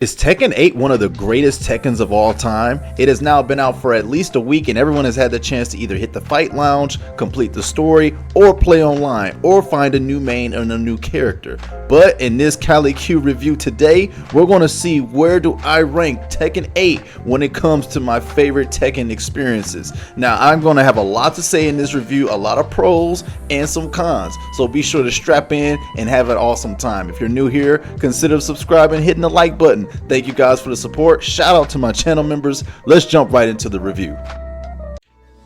Is Tekken 8 one of the greatest Tekkens of all time? It has now been out for at least a week and everyone has had the chance to either hit the fight lounge, complete the story, or play online, or find a new main and a new character. But in this Cali Q review today, we're going to see where do I rank Tekken 8 when it comes to my favorite Tekken experiences. Now I'm going to have a lot to say in this review, a lot of pros and some cons, so be sure to strap in and have an awesome time. If you're new here, consider subscribing and hitting the like button. Thank you guys for the support. Shout out to my channel members. Let's jump right into the review.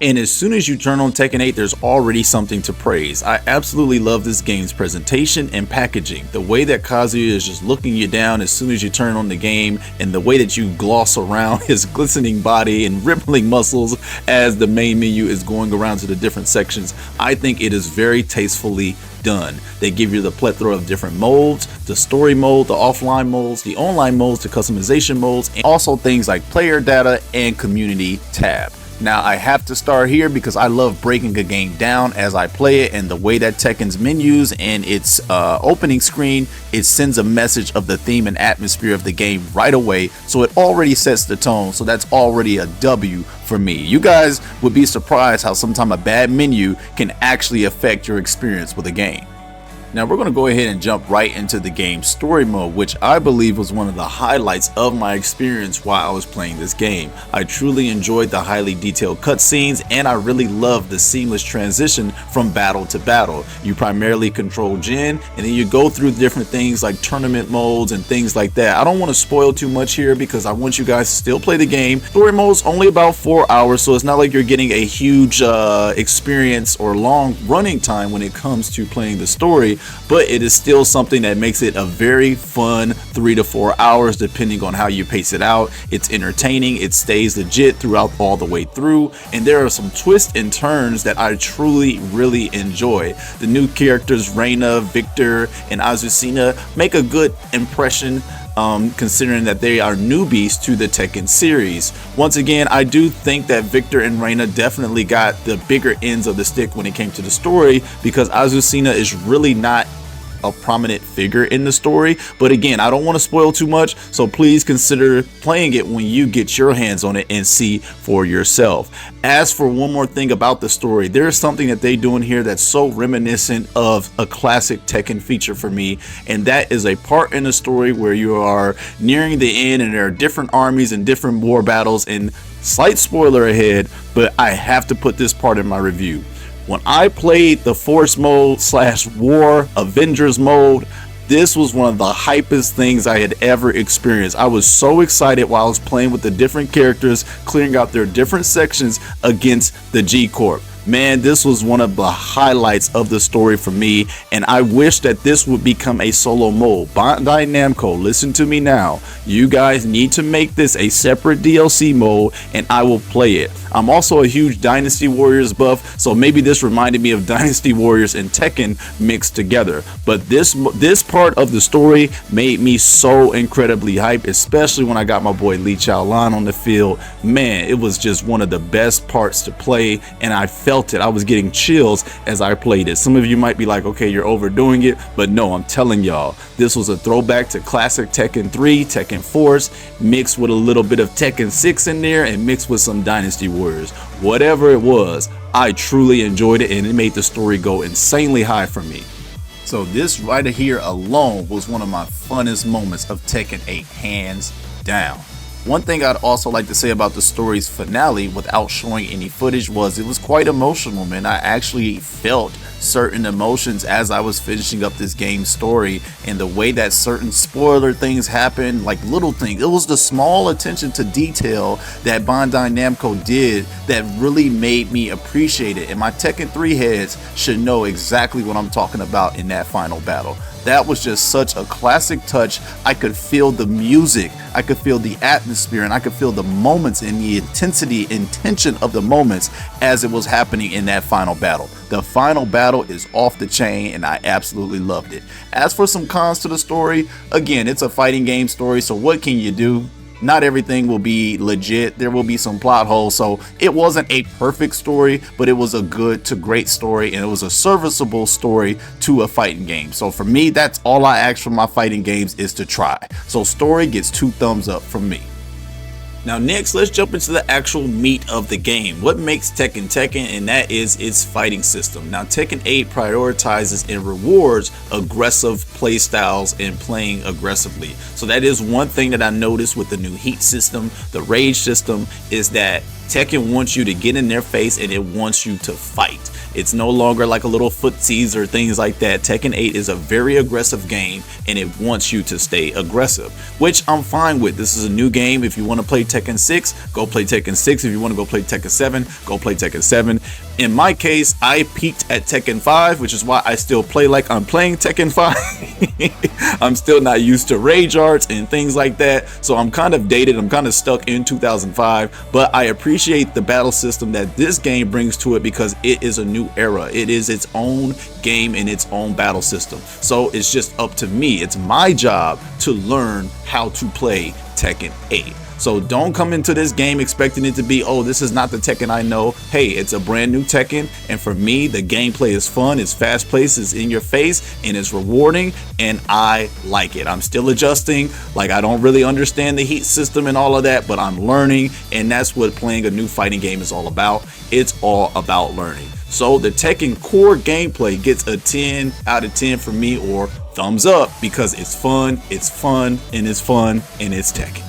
And as soon as you turn on Tekken 8, there's already something to praise. I absolutely love this game's presentation and packaging. The way that Kazuya is just looking you down as soon as you turn on the game, and the way that you gloss around his glistening body and rippling muscles as the main menu is going around to the different sections. I think it is very tastefully done. They give you the plethora of different modes, the story mode, the offline modes, the online modes, the customization modes, and also things like player data and community tab. Now I have to start here because I love breaking a game down as I play it, and the way that Tekken's menus and its opening screen, it sends a message of the theme and atmosphere of the game right away, so it already sets the tone, so that's already a W for me. You guys would be surprised how sometimes a bad menu can actually affect your experience with a game. Now we're going to go ahead and jump right into the game's story mode, which I believe was one of the highlights of my experience while I was playing this game. I truly enjoyed the highly detailed cutscenes, and I really loved the seamless transition from battle to battle. You primarily control Jin, and then you go through different things like tournament modes and things like that. I don't want to spoil too much here because I want you guys to still play the game. Story mode's only about 4 hours, so it's not like you're getting a huge experience or long running time when it comes to playing the story. But it is still something that makes it a very fun 3 to 4 hours depending on how you pace it out. It's entertaining, it stays legit throughout all the way through, and there are some twists and turns that I truly really enjoy. The new characters Reina, Victor, and Azucena make a good impression, considering that they are newbies to the Tekken series. Once again, I do think that Victor and Reina definitely got the bigger ends of the stick when it came to the story, because Azucena is really not a prominent figure in the story. But again, I don't want to spoil too much, so please consider playing it when you get your hands on it and see for yourself. As for one more thing about the story, there's something that they do in here that's so reminiscent of a classic Tekken feature for me, and that is a part in the story where you are nearing the end and there are different armies and different war battles, and slight spoiler ahead, but I have to put this part in my review. When I played the Force mode / War Avengers mode, this was one of the hypest things I had ever experienced. I was so excited while I was playing with the different characters, clearing out their different sections against the G-Corp. Man, this was one of the highlights of the story for me, and I wish that this would become a solo mode. Bandai Namco, listen to me now. You guys need to make this a separate DLC mode, and I will play it. I'm also a huge Dynasty Warriors buff, so maybe this reminded me of Dynasty Warriors and Tekken mixed together. But this part of the story made me so incredibly hyped, especially when I got my boy Lee Chaolan on the field. Man, it was just one of the best parts to play, and I felt it. I was getting chills as I played it. Some of you might be like, okay, you're overdoing it, but no, I'm telling y'all, this was a throwback to classic Tekken 3, Tekken Force, mixed with a little bit of Tekken 6 in there, and mixed with some Dynasty Warriors. Whatever it was, I truly enjoyed it, and it made the story go insanely high for me. So this right here alone was one of my funnest moments of Tekken 8, hands down. One thing I'd also like to say about the story's finale, without showing any footage, was it was quite emotional, man. I actually felt certain emotions as I was finishing up this game's story, and the way that certain spoiler things happened, like little things. It was the small attention to detail that Bandai Namco did that really made me appreciate it, and my Tekken 3 heads should know exactly what I'm talking about in that final battle. That was just such a classic touch. I could feel the music, I could feel the atmosphere, and I could feel the moments and the intensity and tension of the moments as it was happening in that final battle. The final battle is off the chain, and I absolutely loved it. As for some cons to the story, again, it's a fighting game story, so what can you do? not everything will be legit. There will be some plot holes. So it wasn't a perfect story, but it was a good to great story, and it was a serviceable story to a fighting game. So for me, that's all I ask from my fighting games, is to try. So story gets 2 thumbs up from me. Now next, let's jump into the actual meat of the game. What makes Tekken Tekken, and that is its fighting system. Now Tekken 8 prioritizes and rewards aggressive play styles and playing aggressively. So that is one thing that I noticed with the new heat system, the rage system, is that Tekken wants you to get in their face and it wants you to fight. It's no longer like a little footsies or things like that. Tekken 8 is a very aggressive game and it wants you to stay aggressive, which I'm fine with. This is a new game. If you want to play Tekken 6, go play Tekken 6. If you want to go play Tekken 7, go play Tekken 7. In my case, I peaked at Tekken 5, which is why I still play like I'm playing Tekken 5. I'm still not used to rage arts and things like that, so I'm kind of dated. I'm kind of stuck in 2005, but I appreciate the battle system that this game brings to it because it is a new era. It is its own game and its own battle system. So it's just up to me. It's my job to learn how to play Tekken 8. So don't come into this game expecting it to be, oh, this is not the Tekken I know. Hey, it's a brand new Tekken, and for me, the gameplay is fun, it's fast paced, it's in your face, and it's rewarding, and I like it. I'm still adjusting. Like, I don't really understand the heat system and all of that, but I'm learning, and that's what playing a new fighting game is all about. It's all about learning. So the Tekken core gameplay gets a 10 out of 10 for me, or thumbs up, because it's fun, and it's fun, and it's Tekken.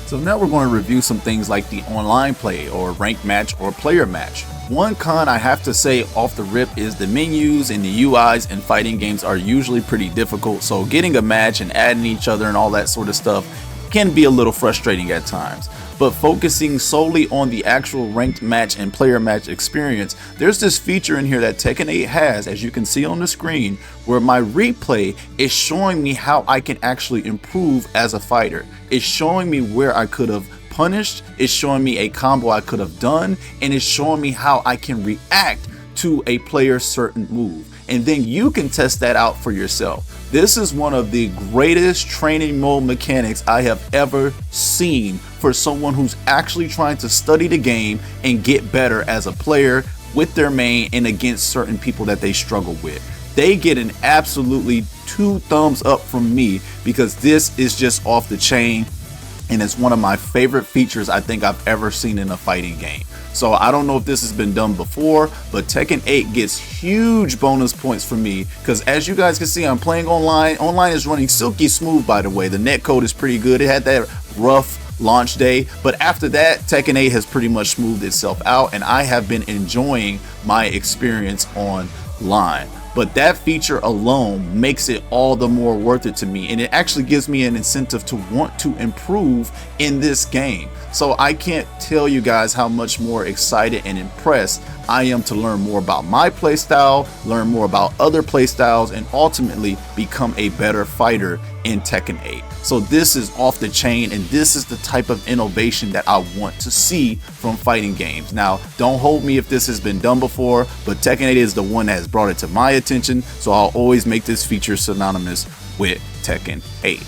So now we're going to review some things like the online play or ranked match or player match. One con I have to say off the rip is the menus and the UIs in fighting games are usually pretty difficult, so getting a match and adding each other and all that sort of stuff can be a little frustrating at times. But focusing solely on the actual ranked match and player match experience, there's this feature in here that Tekken 8 has, as you can see on the screen, where my replay is showing me how I can actually improve as a fighter. It's showing me where I could have punished, it's showing me a combo I could have done, and it's showing me how I can react to a player's certain move. And then you can test that out for yourself. This is one of the greatest training mode mechanics I have ever seen for someone who's actually trying to study the game and get better as a player with their main and against certain people that they struggle with. They get an absolutely 2 thumbs up from me because this is just off the chain, and it's one of my favorite features I think I've ever seen in a fighting game. So I don't know if this has been done before, but Tekken 8 gets huge bonus points for me because, as you guys can see, I'm playing online. Online is running silky smooth, by the way. The netcode is pretty good. It had that rough launch day, but after that, Tekken 8 has pretty much smoothed itself out, and I have been enjoying my experience online. But that feature alone makes it all the more worth it to me, and it actually gives me an incentive to want to improve in this game. So I can't tell you guys how much more excited and impressed I am to learn more about my playstyle, learn more about other playstyles, and ultimately become a better fighter in Tekken 8. So this is off the chain, and this is the type of innovation that I want to see from fighting games. Now, don't hold me if this has been done before, but Tekken 8 is the one that has brought it to my attention, so I'll always make this feature synonymous with Tekken 8.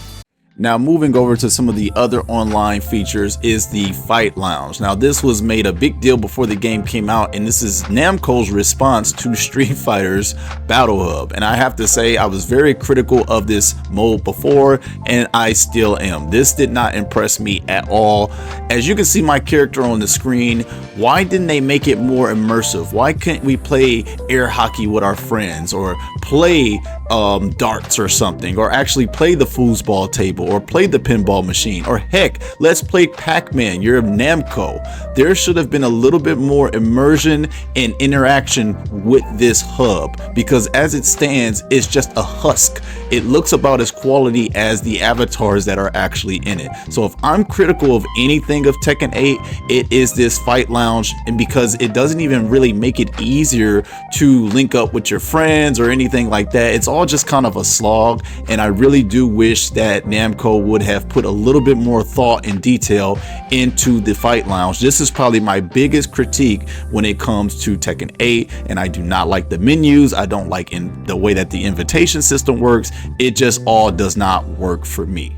Now, moving over to some of the other online features is the Fight Lounge. Now, this was made a big deal before the game came out, and this is Namco's response to Street Fighter's Battle Hub. And I have to say, I was very critical of this mode before, and I still am. This did not impress me at all. As you can see my character on the screen, why didn't they make it more immersive? Why can't we play air hockey with our friends, or play darts or something, or actually play the foosball table, or play the pinball machine, or heck, let's play Pac-Man? You're Namco. There should have been a little bit more immersion and interaction with this hub, because as it stands, it's just a husk. It looks about as quality as the avatars that are actually in it. So if I'm critical of anything of Tekken 8, it is this Fight Lounge, and because it doesn't even really make it easier to link up with your friends or anything like that. It's all just kind of a slog, and I really do wish that Namco would have put a little bit more thought and detail into the Fight Lounge. This is probably my biggest critique when it comes to Tekken 8, and I do not like the menus. I don't like in the way that the invitation system works. It just all does not work for me.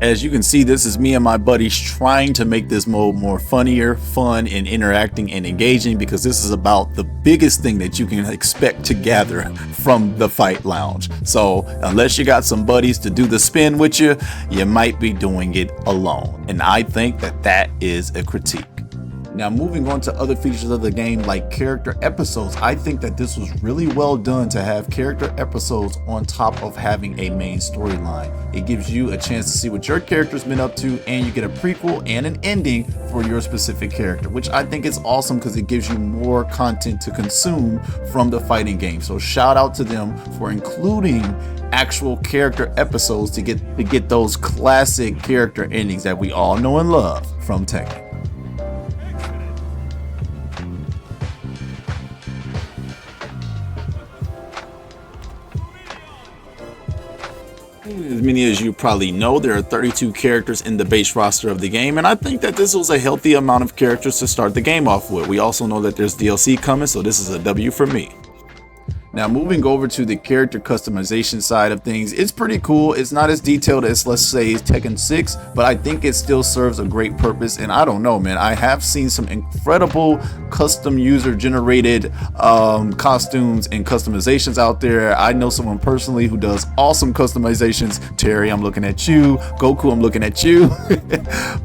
As you can see, this is me and my buddies trying to make this mode more funnier, fun, and interacting and engaging, because this is about the biggest thing that you can expect to gather from the fight lounge. So unless you got some buddies to do the spin with you, you might be doing it alone. And I think that that is a critique. Now, moving on to other features of the game like character episodes, I think that this was really well done to have character episodes on top of having a main storyline. It gives you a chance to see what your character's been up to, and you get a prequel and an ending for your specific character, which I think is awesome because it gives you more content to consume from the fighting game. So shout out to them for including actual character episodes to get those classic character endings that we all know and love from Tekken. As many as you probably know, there are 32 characters in the base roster of the game, and I think that this was a healthy amount of characters to start the game off with. We also know that there's DLC coming, so this is a W for me. Now, moving over to the character customization side of things, it's pretty cool. It's not as detailed as, let's say, Tekken 6, but I think it still serves a great purpose. And I don't know, man, I have seen some incredible custom user generated costumes and customizations out there. I know someone personally who does awesome customizations. Terry, I'm looking at you. Goku, I'm looking at you.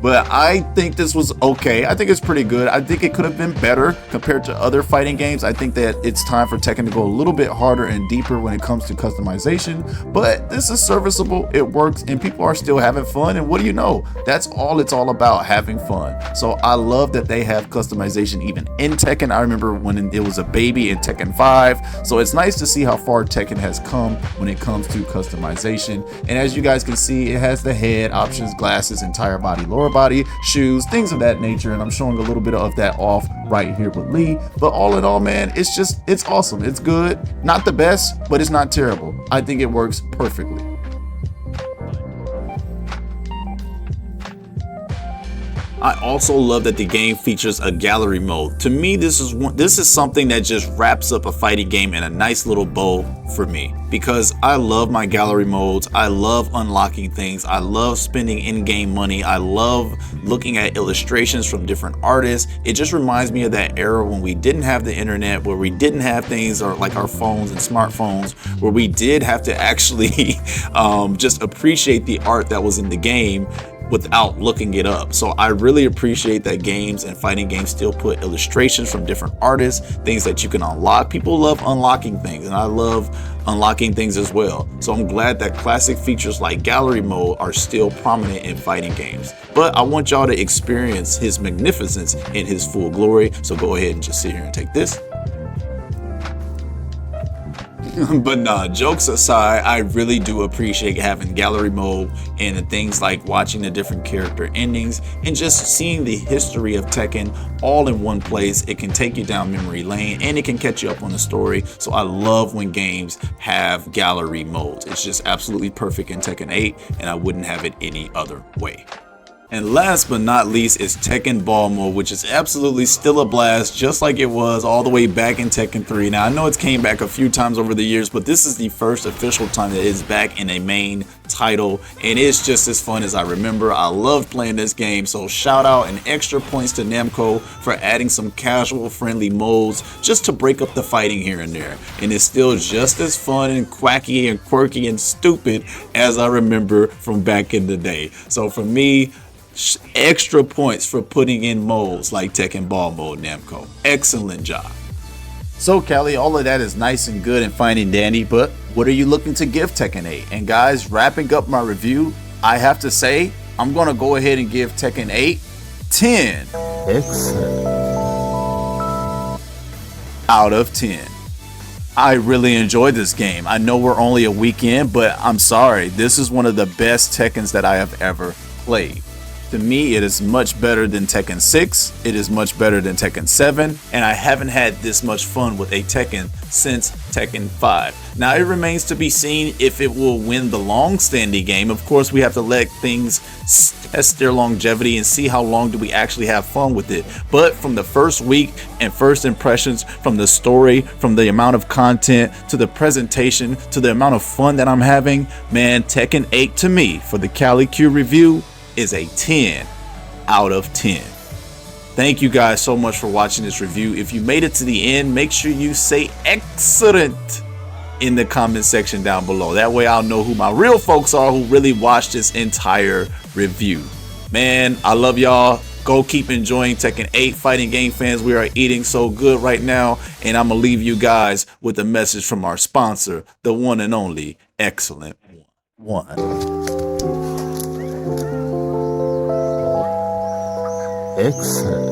But I think this was okay. I think it's pretty good. I think it could have been better compared to other fighting games. I think that it's time for Tekken to go a little bit harder and deeper when it comes to customization, but this is serviceable. It works and people are still having fun, and what do you know, that's all it's all about, having fun. So I love that they have customization even in Tekken. I remember when it was a baby in Tekken 5, so it's nice to see how far Tekken has come when it comes to customization. And as you guys can see, it has the head options, glasses, entire body, lower body, shoes, things of that nature, and I'm showing a little bit of that off right here with Lee. But all in all, man, it's awesome. It's good. Not the best, but it's not terrible. I think it works perfectly. I also love that the game features a gallery mode. To me, this is something that just wraps up a fighting game in a nice little bow for me, because I love my gallery modes. I love unlocking things. I love spending in-game money. I love looking at illustrations from different artists. It just reminds me of that era when we didn't have the internet, where we didn't have things or like our phones and smartphones, where we did have to actually just appreciate the art that was in the game without looking it up. So I really appreciate that games and fighting games still put illustrations from different artists, things that you can unlock. People love unlocking things, and I love unlocking things as well. So I'm glad that classic features like gallery mode are still prominent in fighting games. But I want y'all to experience his magnificence in his full glory. So go ahead and just sit here and take this. But nah, jokes aside, I really do appreciate having gallery mode and things like watching the different character endings and just seeing the history of Tekken all in one place. It can take you down memory lane and it can catch you up on the story. So I love when games have gallery modes. It's just absolutely perfect in Tekken 8, and I wouldn't have it any other way. And last but not least is Tekken Ball Mode, which is absolutely still a blast, just like it was all the way back in Tekken 3. Now, I know it's came back a few times over the years, but this is the first official time that it's back in a main title, and it's just as fun as I remember. I love playing this game, so shout out and extra points to Namco for adding some casual friendly modes just to break up the fighting here and there. And it's still just as fun and quacky and quirky and stupid as I remember from back in the day. So for me, extra points for putting in modes like Tekken Ball Mode, Namco. Excellent job. So Callie, all of that is nice and good and fine and dandy, but what are you looking to give Tekken 8? And guys, wrapping up my review, I have to say, I'm going to go ahead and give Tekken 8 10 out of 10. I really enjoyed this game. I know we're only a week in, but I'm sorry, this is one of the best Tekkens that I have ever played. To me, it is much better than Tekken 6, it is much better than Tekken 7, and I haven't had this much fun with a Tekken since Tekken 5. Now, it remains to be seen if it will win the long-standing game. Of course, we have to let things test their longevity and see how long do we actually have fun with it. But from the first week and first impressions, from the story, from the amount of content, to the presentation, to the amount of fun that I'm having, man, Tekken 8 to me, for the Cali Q review, is a 10 out of 10. Thank you guys so much for watching this review. If you made it to the end, make sure you say excellent in the comment section down below. That way I'll know who my real folks are who really watched this entire review. Man, I love y'all. Go keep enjoying Tekken 8, fighting game fans. We are eating so good right now, and I'm gonna leave you guys with a message from our sponsor, the one and only Excellent One. Excellent.